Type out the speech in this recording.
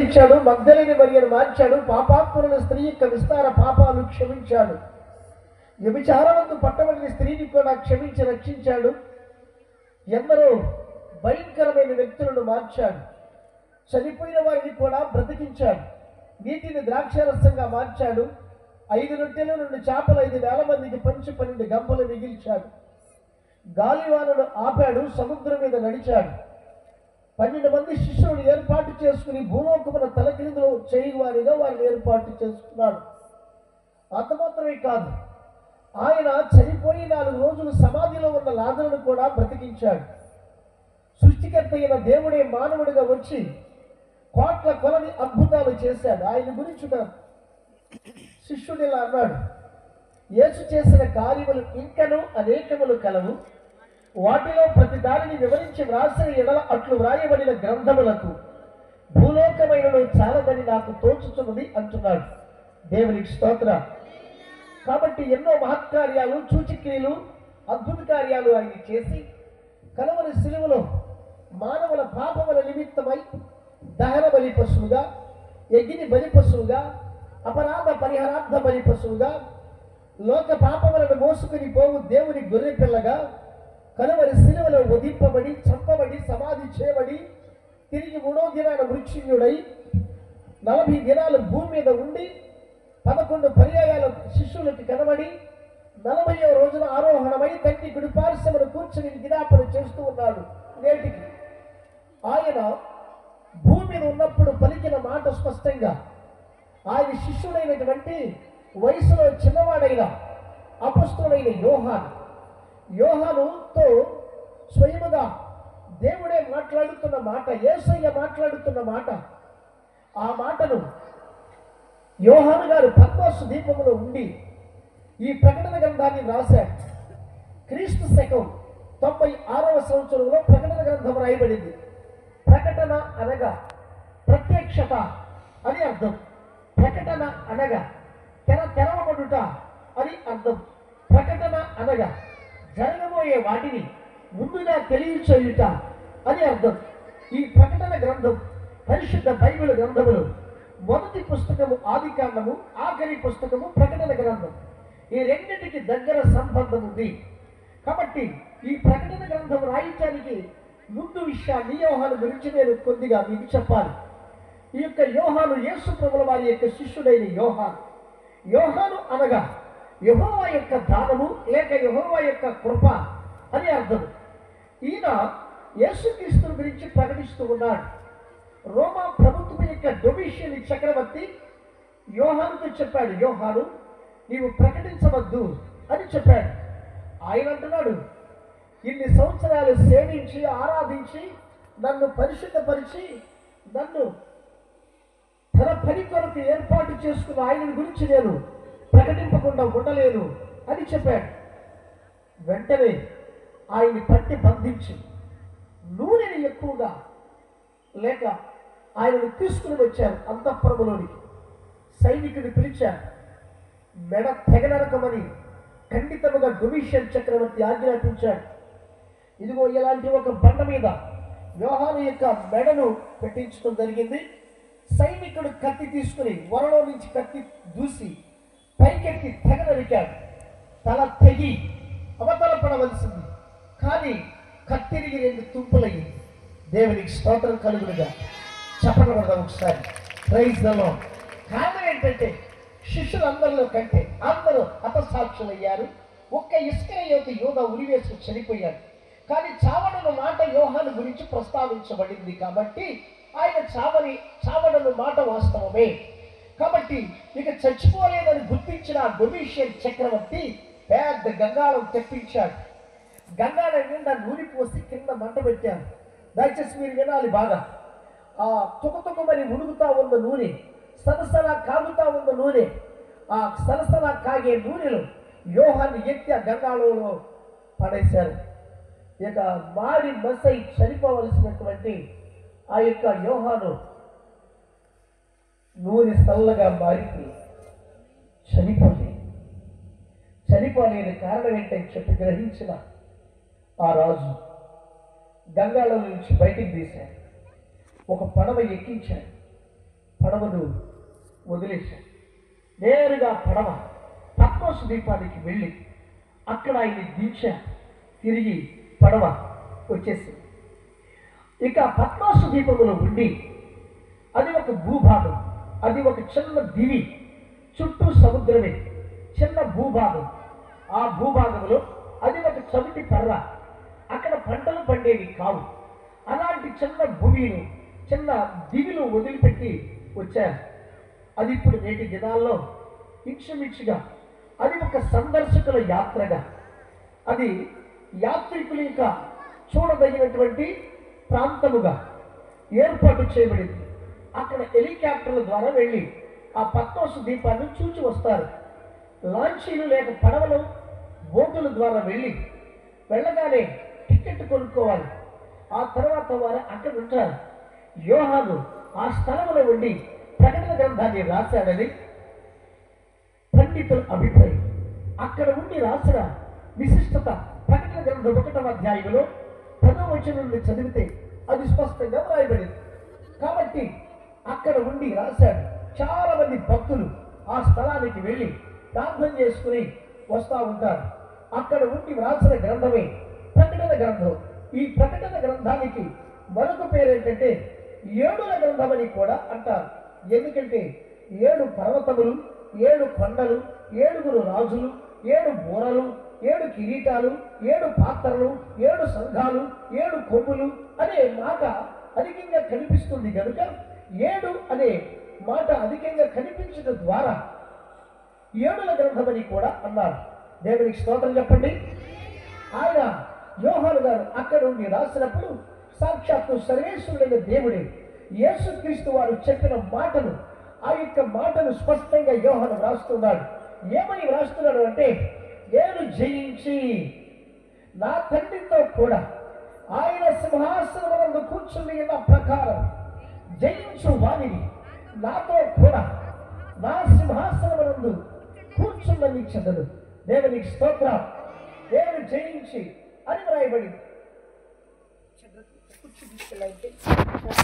ఇచ్చాడు, మగ్దలేని మరియను మార్చాడు, పాపాత్ములైన స్త్రీ యొక్క విస్తార పాపాలు క్షమించాడు, వ్యభిచారవంతు పట్టబడిన స్త్రీని కూడా క్షమించి రక్షించాడు, ఎందరో భయంకరమైన వ్యక్తులను మార్చాడు, చనిపోయిన వారిని కూడా బ్రతికించాడు, నీటిని ద్రాక్షారసంగా మార్చాడు, 5 రొట్టెలు 2 చేపలు 5,000 మందికి పంచి 12 గంపలు మిగిల్చాడు, గాలివానను ఆపాడు, సముద్రం మీద నడిచాడు, 12 మంది శిష్యులను ఏర్పాటు చేసుకుని భూలోకమున తలకిందులు చేయవారిగా వారిని ఏర్పాటు చేసుకున్నాడు. అంత మాత్రమే కాదు, ఆయన చనిపోయి 4 రోజులు సమాధిలో ఉన్న లాజరును కూడా బ్రతికించాడు. సృష్టికర్త అయిన దేవుడే మానవుడిగా వచ్చి కోట్ల కొలది అద్భుతాలు చేశాడు. ఆయన గురించి ఒక శిష్యుడు ఇలా అన్నాడు, యేసు చేసిన కార్యములు ఇంకను అనేకములు కలవు, వాటిలో ప్రతి దానిని వివరించి వ్రాసిన ఎడల అట్లు వ్రాయబడిన గ్రంథములకు భూలోకమైనను చాలదని నాకు తోచుతున్నది అంటున్నాడు. దేవునికి స్తోత్రం. కాబట్టి ఎన్నో మహత్కార్యాలు, సూచక్రియలు, అద్భుత కార్యాలు ఆయన చేసి కలవరి శిలువలో మానవుల పాపముల నిమిత్తమై దహన బలి పశువుగా, యజ్ఞి బలి పశువుగా, అపరాధ పరిహారార్థ బలి పశువుగా, లోక పాపములను మోసుకుని పోవు దేవుని గొర్రె పిల్లగా కలవరి శిలువలో వధింపబడి, చంపబడి, సమాధి చేయబడి, తిరిగి 3వ దినాన మృత్యుంజుడై 40 దినాలు భూమి మీద ఉండి 11 పర్యాయాల శిష్యులకు కనబడి 40వ రోజున ఆరోహణమై తండ్రి కుడి పార్శ్వమున కూర్చుని విజ్ఞాపన చేస్తూ ఉన్నాడు. నేటికి ఆయన భూమి మీద ఉన్నప్పుడు పలికిన మాట స్పష్టంగా ఆయన శిష్యుడైనటువంటి వయసులో చిన్నవాడైన అపొస్తలుడైన యోహానుతో స్వయముగా దేవుడే మాట్లాడుతున్న మాట, యేసయ్య మాట్లాడుతున్న మాట, ఆ మాటను యోహాను గారు పద్మోసు దీపములో ఉండి ఈ ప్రకటన గ్రంథాన్ని రాశాడు. క్రీస్తు శకం 96వ సంవత్సరంలో ప్రకటన గ్రంథం రాయబడింది. ప్రకటన అనగా ప్రత్యక్షత అని అర్థం. ప్రకటన అనగా తెరవబడుట అని అర్థం. ప్రకటన అనగా జరగబోయే వాటిని ముందుగా తెలియచేయుట అని అర్థం. ఈ ప్రకటన గ్రంథం పరిశుద్ధ బైబిల్ గ్రంథములు మొదటి పుస్తకము ఆదికాండము, ఆఖరి పుస్తకము ప్రకటన గ్రంథం. ఈ రెండింటికి దగ్గర సంబంధం ఉంది. కాబట్టి ఈ ప్రకటన గ్రంథం రాయించడానికి ముందు విషయాన్ని యోహాను గురించి నేను కొద్దిగా మీకు చెప్పాలి. ఈ యొక్క యోహాను యేసు ప్రభుల వారి యొక్క శిష్యుడైన యోహాను అనగా యెహోవా యొక్క దానము లేక యెహోవా యొక్క కృప అని అర్థం. ఈయన యేసుక్రీస్తుని గురించి ప్రకటిస్తూ ఉన్నాడు. రోమా ప్రభుత్వం యొక్క డొమిషియన్ చక్రవర్తి యోహానుతో చెప్పాడు, యోహాను నీవు ప్రకటించవద్దు అని చెప్పాడు. ఆయన అంటున్నాడు, ఇన్ని సంవత్సరాలు సేవించి ఆరాధించి నన్ను పరిశుద్ధపరిచి నన్ను తన పని కొరకు ఏర్పాటు చేసుకున్న ఆయన గురించి నేను ప్రకటింపకుండా ఉండలేను అని చెప్పాడు. వెంటనే ఆయన్ని పట్టి బంధించి నూనెని ఎక్కువగా లేక ఆయనను తీసుకుని వచ్చారు అంతఃపురములోనికి. సైనికుని పిలిచారు. మెడ తెగనరకమని ఖండితముగా డొమిషియన్ చక్రవర్తి ఆజ్ఞాపించాడు. ఇదిగో ఇలాంటి ఒక బండ మీద యోహాను యొక్క మెడను పెట్టించడం జరిగింది. సైనికుడు కత్తి తీసుకుని వరలో నుంచి కత్తి దూసి పైకెత్తి తెగ నరికాడు. తల తెగి అవతల పడవలసింది, కానీ కత్తిరిగి 2 తుంపులయ్యింది. దేవునికి స్తోత్రం కలుగునుగా. చెప్పకూడదు ఒకసారి. Praise the Lord. కారణం ఏంటంటే శిష్యులందరిలో కంటే అందరూ హతసాక్షులయ్యారు. ఒక్క ఇస్కరియోతు యూదా ఉరివేసి చనిపోయాడు. కానీ చావడను మాట యోహాను గురించి ప్రస్తావించబడింది కాబట్టి ఆయన చావడను మాట వాస్తవమే. కాబట్టి ఇక చచ్చిపోలేదని గుర్తించిన డొమిషియన్ చక్రవర్తి పెద్ద గంగాళం తెప్పించాడు. గంగాళం నిండా నూనె పోసి కింద మంట పెట్టారు. దయచేసి మీరు వినాలి బాగా. ఆ తుకతుకమని ఉడుగుతా ఉన్న నూనె, సలసలా కాగుతా ఉన్న నూనె, ఆ సలసలా కాగే నూనెలో యోహాన్ని ఎత్తి ఆ గంగాళంలో పడేశారు. ఇక మాడి మసై చనిపోవలసినటువంటి ఆ యొక్క యోహాను నూనె చల్లగా మారిపోయి చనిపోలేని కారణం ఏంటని చెప్పి గ్రహించిన ఆ రాజు గంగాళం నుంచి బయటికి తీశాడు. ఒక పడవ ఎక్కించాడు. పడవను వదిలేశాడు. నేరుగా పడవ పద్మోసు ద్వీపానికి వెళ్ళి అక్కడ ఆయన్ని దించారు. తిరిగి పడవ వచ్చేసింది. ఇక పద్మోసు ద్వీపంలో ఉండి, అది ఒక భూభాగం, అది ఒక చిన్న దివి, చుట్టూ సముద్రమే, చిన్న భూభాగం. ఆ భూభాగంలో అది ఒక చవిటి పర్ర, అక్కడ పంటలు పండేవి కావు. అలాంటి చిన్న భూమిని, చిన్న దివిలో వదిలిపెట్టి వచ్చారు. అది ఇప్పుడు నేటి దినాల్లో ఇంచుమించుగా అది ఒక సందర్శకుల యాత్రగా, అది యాత్రికులు ఇంకా చూడదగినటువంటి ప్రాంతముగా ఏర్పాటు చేయబడింది. అక్కడ హెలికాప్టర్ల ద్వారా వెళ్ళి ఆ పద్మోసు ద్వీపాన్ని చూచి వస్తారు. లాంచీలు లేక పడవలు, బోటుల ద్వారా వెళ్ళగానే టికెట్ కొనుక్కోవాలి. ఆ తర్వాత వారు అక్కడ ఉంటారు. యోహాను ఆ స్థలంలో ఉండి ప్రకటన గ్రంథాన్ని రాశాడని పండితుల అభిప్రాయం. అక్కడ ఉండి రాసిన విశిష్టత ప్రకటన గ్రంథం 1వ అధ్యాయంలో 10వ వచనం నుండి చదివితే అది స్పష్టంగా వ్రాయబడింది. కాబట్టి అక్కడ ఉండి రాశాడు. చాలా మంది భక్తులు ఆ స్థలానికి వెళ్ళి ప్రార్థన చేసుకుని వస్తూ ఉంటారు. అక్కడ ఉండి వ్రాసిన గ్రంథమే ప్రకటన గ్రంథం. ఈ ప్రకటన గ్రంథానికి మరొక పేరు ఏంటంటే 7ల గ్రంథం అని కూడా అంటారు. ఎందుకంటే 7 పర్వతములు, 7 కొండలు, 7 రాజులు, 7 బూరలు, 7 కిరీటాలు, 7 పాత్రలు, 7 సంఘాలు, 7 కొమ్ములు అనే మాట అధికంగా కనిపిస్తుంది కనుక 7 అనే మాట అధికంగా కనిపించడం ద్వారా 7ల గ్రంథం అని కూడా అన్నారు. దేవునికి స్తోత్రం చెప్పండి. ఆయన యోహాను గారు అక్కడ ఉండి రాసినప్పుడు సాక్షాత్తు సర్వేశ్వరుడైన దేవుడే యేసుక్రీస్తు వారు చెప్పిన మాటలు, ఆ యొక్క మాటలు స్పష్టంగా యోహాను వ్రాస్తున్నాడు. ఏమని వ్రాస్తున్నాడు అంటే, నేను జయించి నా తండ్రితో కూడా ఆయన సింహాసనమునందు కూర్చుని ఉన్న ప్రకారం జయించు వారిని నాతో కూడా నా సింహాసనమునందు కూర్చుండనిచ్చదను. దేవునికి స్తోత్రం. దేవుడు జయించి అని వ్రాయబడింది.